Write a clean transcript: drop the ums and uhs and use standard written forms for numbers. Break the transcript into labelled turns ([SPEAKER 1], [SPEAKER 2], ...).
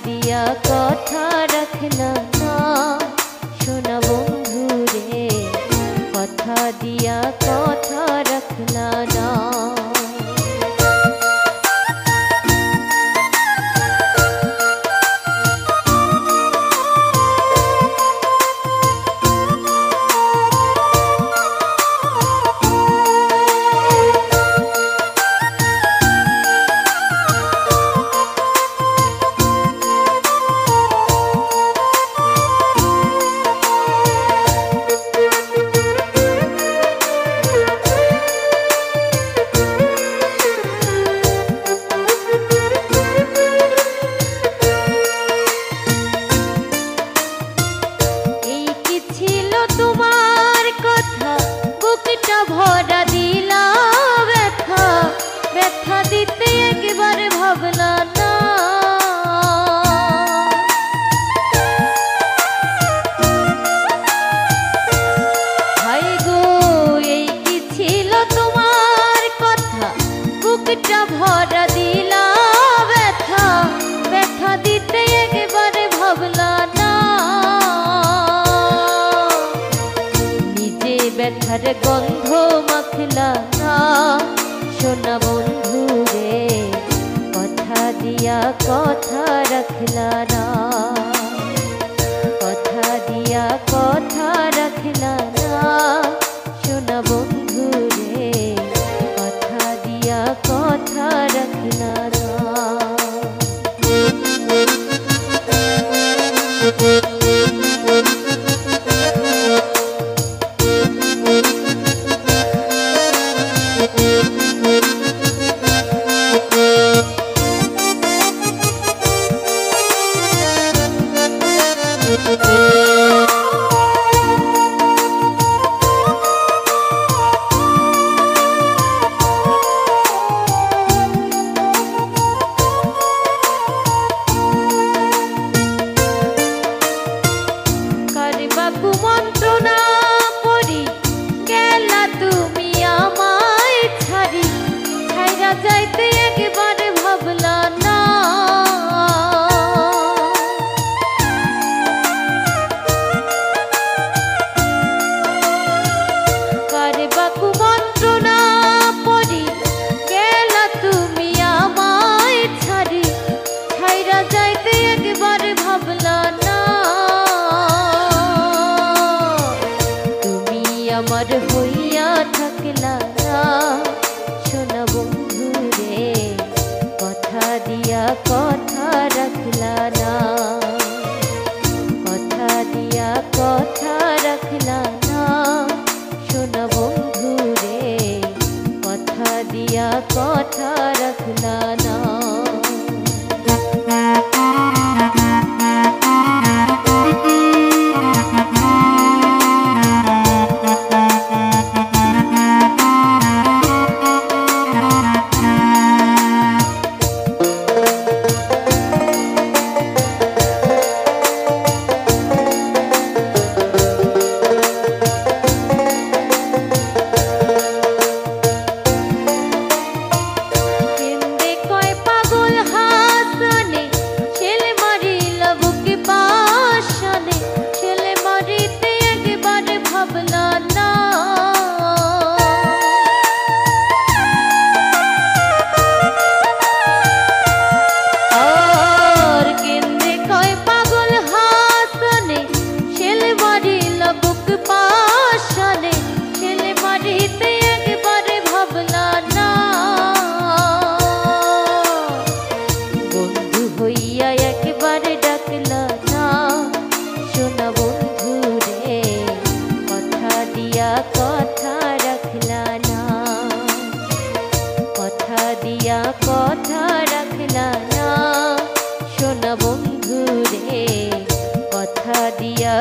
[SPEAKER 1] দিয়া কথা রাখলা না সোনা বন্ধু রে, কথা দিয়া কথা রাখলা না। ভরা দিলা ব্যথা, ব্যথা দিতে একবার ভাবলা না। হাই গো এই কি ছিল তোমার কথা, বুকটা ভরা দিলা ব্যথা, ব্যথা দিতে একবার ভাবলা না। নিজে ব্যথার গন্ধ মাখলা না সোনা বন্ধু রে, কথা দিয়া কথা রাখলা না, কথা দিয়া কথা রাখলা না সোনা বন্ধু রে, কথা দিয়া কথা রাখলা না। কুমন্ত্রণা করি গেলা তুমি আমায় ছাড়ি, ছাইরা যাইতে একবার ভাবলা না। কারে বা কুমন্ত্রণা করি গেলা তুমি আমায় ছাড়ি, ছাইরা যাইতে একবার ভাবলা না। আমার হইয়া থাকলা না সোনা বন্ধু রে, কথা দিয়া কথা রাখলা না, কথা দিয়া কথা রাখলা না সোনা বন্ধু রে, কথা দিয়া কথা রাখলা না। কথা রাখলা না, কথা দিয়া কথা রাখলা না সোনা বন্ধু রে, কথা দিয়া